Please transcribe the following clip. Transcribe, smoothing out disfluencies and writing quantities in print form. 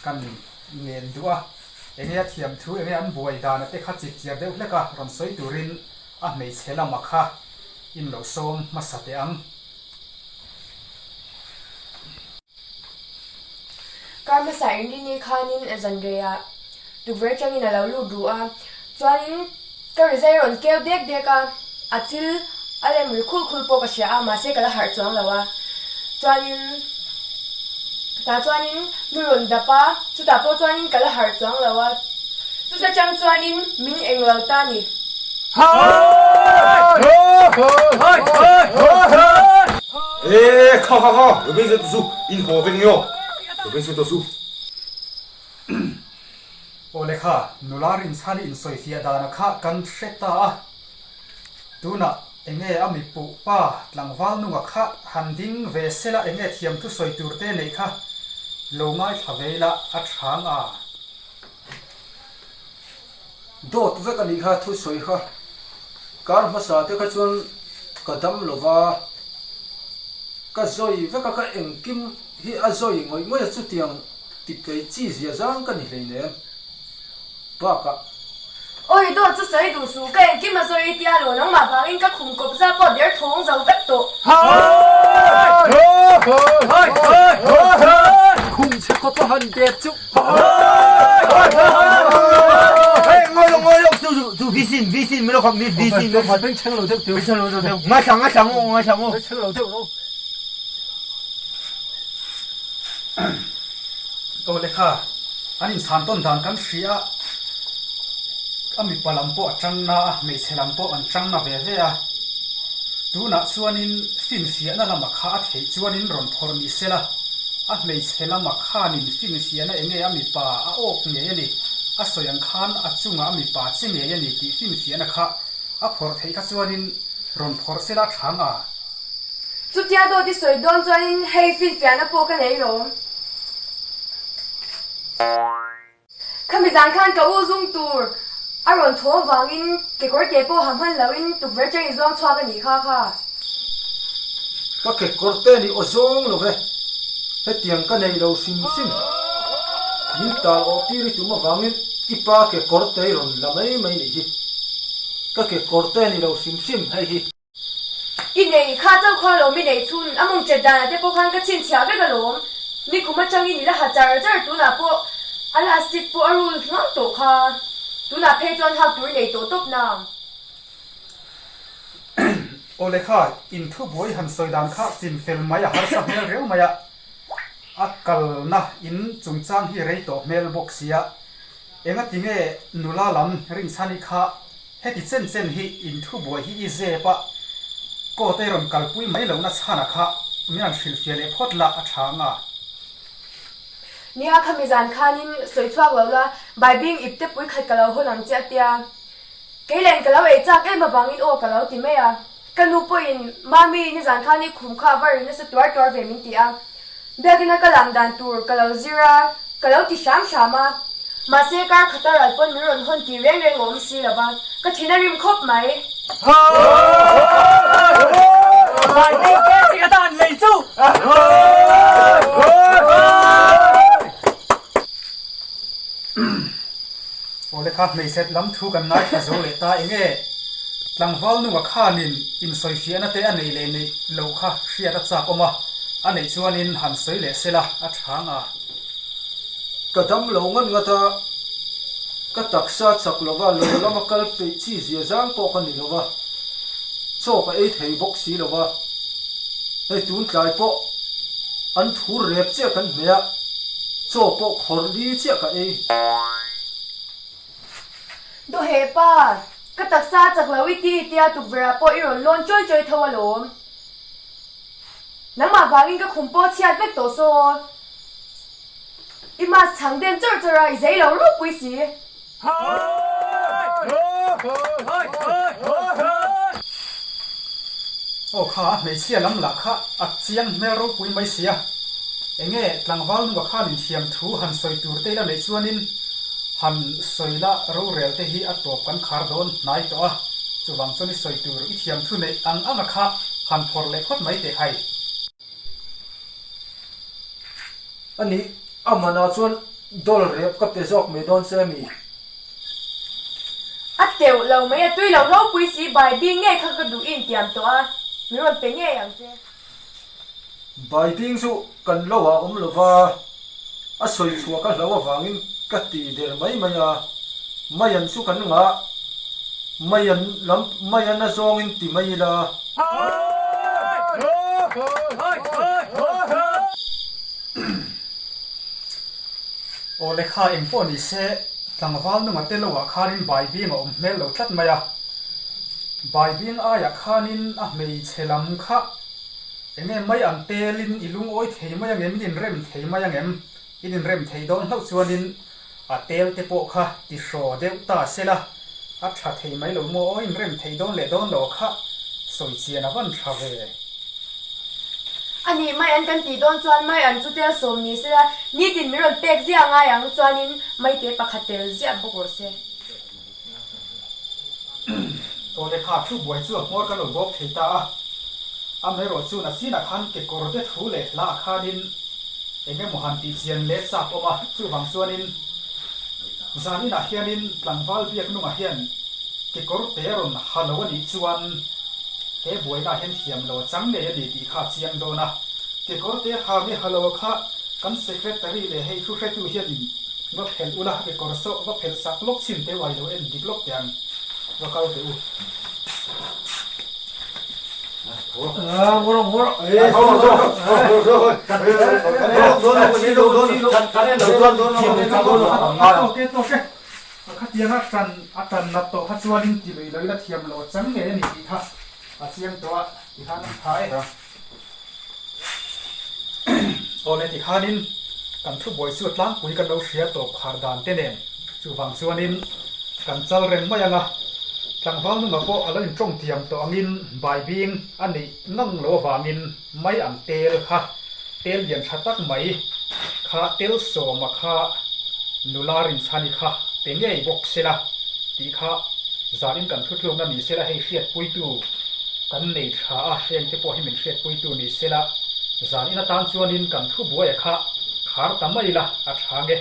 กันเงินดัวเอ็งเนี่ยเทียมทูเอ็งเนี่ยอันบวยดานเตะขัดจิตเจียบเด็กเล็กอะรอนสวยตุรินไม่เชลมาค่ะอินโลโซมมาสัตย์อังการภาษาอังกฤษนี่ค่ะนี่จันเรียดูเวอร์จังนี่นะเราลูดูอ่ะส่วนก็ริเซอร์นเกลเด็กอ่ะอาทิตย์อะไรมือคุลโปกเชียมาเสกละหาร์จวงแล้วอ่ะส่วนแต่ส่วนมือรอนดับปะสุดท้ายพอส่วนก็ละหาร์จวงแล้วอ่ะสุดท้ายจังส่วนมินเองเราตานี่靠，有本事读书，因何分哟？有本事读书。โอเลค่ะนุลารินชาลินสวยเสียดานะคะกันเสตาดูนะเอ็งเอ๋อมีปุป้าหลังวัลนุ่งค่ะหันดิ้งเวสละเอ็งเอ๋เทียมทุสวยตูร์เต้เลยค่ะโลง่ายทเวละอัดช้างโดดเวกันอีกค่ะทุสวยค่ะการภาษาเด็กชนกระดำโลวาก็สวยเวก็เอ็งกิมที่อาสวยงอยไม่สุดที่ยังติดไปจีเสียจังกันนี่เลยเนี่ยบ้าก็โอ้ยตัวจะใส่ดูสูกันกินมาสวยที่อาโลน้องมาฟังอินก็คุมกบซาปอดเดี๋ยวท้องเราเบ็ดโตคุ้มเช็คก็หันเด็ดจุ我就微信没得好，微信没得好，被抢了就没抢了就我抢我，抢了就โอเลค่ะอันนี้สันต้นดังกันเสียมีปลัมโปจังนะไม่เชลัมโปอันจังนะเวเวดูนะชวนินฟินเสียนั่นละมาขาดเหตุชวนินรอนพอร์มิเซละไม่เชลัมมาขานินฟินเสียนะเอ็งเอ๋มีป่าโอกเนี่ยนี่สวยงคานจุงมีป่าเจเนี่ยนี่ที่ฟินเสียนะคะพอร์เทคัชวนินรอนพอร์เซละช้างสุดยอดที่สวยโดนส่วนให้ฟินเสียนะโปกันไหนหรอข้ามีจานขันกับว่าซุ่มตัวอารมณ์ท้องฟังอินเกี่ยวกับเจ็บปวดหันพันแล้วอินตุกเวอร์จังอินซ่องชอบกันนี่ค่ะก็เกิดกอดเต้นี่อซงลูกเลยให้เตียงกันในเราซิมยิ่งตาออกที่ริจุมาฟังอินอีป้าเกิดกอดเต้รอนละไม่นี่ฮิก็เกิดกอดเต้นี่เราซิมให้ฮิอินเดียข้าเจ้าข้าเราไม่ได้ทุนอามงเจดาแต่พวกขันก็ชินเชียกันกันหลงนี่คุณมาจังอินนี่ละหาจาร์ตัวน่ะพวกอลาสติกพวกอรุณน้องตัวค่ะตัวน่ะเพจจนหักตัวในตัวตบน้โอเลค่ะอินทุบวยหันสวยดังค่ะจินเฟลมายาฮาร์สักเมลเร็วมายากัลนะอินจุงจังฮิเรโตเมลบ็อกเซียเอ็งติงเอนุลาลัมริงซานิค่ะเฮติเซนฮิอินทุบวยฮิอิเซปะก็เตรอนกัลปุยไม่เหลวนัชานะค่ะมีอันฟิลเฟียเลพอดละอัชางนี่ข้ามีจานขันอินสวยชอบเราละใบบิ่งอิบเตปุยขัดกับเราคนหลังเจ้าเตียเกลเลนกับเราเอจากเอ็มมาบังอินโอกับเราติเมียกันนูปุยมามีนี่จานขันนี่คุ้มค่าวารินสตัวเวมินตีเบกินักกลางดันตูร์กับเราซิรากับเราที่ชามาเสกการขัดอะไรปนมีรอนคนที่เร่งงอมซีละบ้างก็ที่นั่นริมคบไหม买那个这个蛋没住。โอเลค่ะไม่เสร็จล้ำทุกันนายจะโจเลตาเองหลังวัลนุ่งข้านินอินสวยเสียนะเตอันนี้เลยนี่โลค่ะเสียรักษาออกมาอันนี้ชวนินหันสวยเลยเสละอัดช้างกระดำโลงันกระตาก็ตักซาสักโลว่าโลละมาคัลไปชีเสียจังปอกันนี่โลว่าโชคไอ้ไทยบ็อกซี่โลว่าให้ตุนกลายปออันทูเรียบเจ้ากันเมียโชคปอขอดีเจ้ากันเอดูเฮป้าก็ตักซาจากเราวิธีเตียตุกเวลาปอยรอนล้นจ้อยทวารมน้ำมาบางอินก็คุมปอเชียดเวกโตโซอีมา长点这儿一谁老肉不行โอ้ข้าไม่เสียล้ำหลักค่ะอัดเสียงไม่รู้ปุยไม่เสียเองหลังวัลนุ่งข้านินเทียมทูหันสวยตูร์เตละในชวนินหันสวยละรู้เร็วเตฮีอัดตัวกันคาร์ดอนนายตัวจูวังชนิสวยตูร์อีเทียมทูในอังค่ะหันพอร์เล็กพอดไม่เตะให้อันนี้อามานาชวน dol rep ka te jok me don se mi a teu lo mai a tui lo ro pui si bai bi nge kha ka du in tiam to a mi ron pe nge yang che bai ting su kan lo wa lo wa a soi chua ka lo wa wangin ka ti der mai maya mayan su kan nga mayan na zong in ti mai la o le kha em po ni se tlangwal nu ma te lo wa kharin bai bi ma mel lo tlat maya bai bing a ya khanin a mei chelam kha enge mai an telin ilung oi thei mai ngem din rem thei mai ngem in rem thei don hlo chuanin a tel te po kha ti sho deu ta sela a tha thei mai lo mo in rem thei don le don lo kha soi chian a van tha ve ani mai an kan ti don chuan mai an chu te som ni se la ni tin mi ron pek zia nga yang chuanin mai te pakhatel zia bokor se o le kha thu boi chu mor ka lo bok thei ta a me ro chu na sina khan ke kor te thu le la khanin enge mohan ti chian le sa poma chu bang chuanin zani na hianin tlangwal biak nu ma hian ke kor te ron halo ni chuan te boi na hen thiam lo chang le ni ti kha chiang do na ke kor te ha mi halo kha kan secretary le hei thu hretu hianin va phel ula ke kor so va phel sak lok chin te wai lo en dik lok tiang va kau te u Oke, khatiang atan nat to khachualin ti loi loi la thiam lo chang nge ni ti kha a chiang to a ti khan thai ole ti khanin kan thu boi chu tlang pui kan lo hria to khar dan te nen chu wang chuanin kan chal reng mai anga tlangwal nu ma po aloin tong thiam to angin bai bing ani nang lo wangin mai an tel kha tel lian thatak mai kha tel so ma kha nularin chani kha tengei bok sela ti kha zarin kan thu thlong na ni sela hei hriat pui tu kan nei tha a hreng te po hi min hriat pui tu ni sela zarin a tan chuanin kan thu buai kha khar tamai la a thange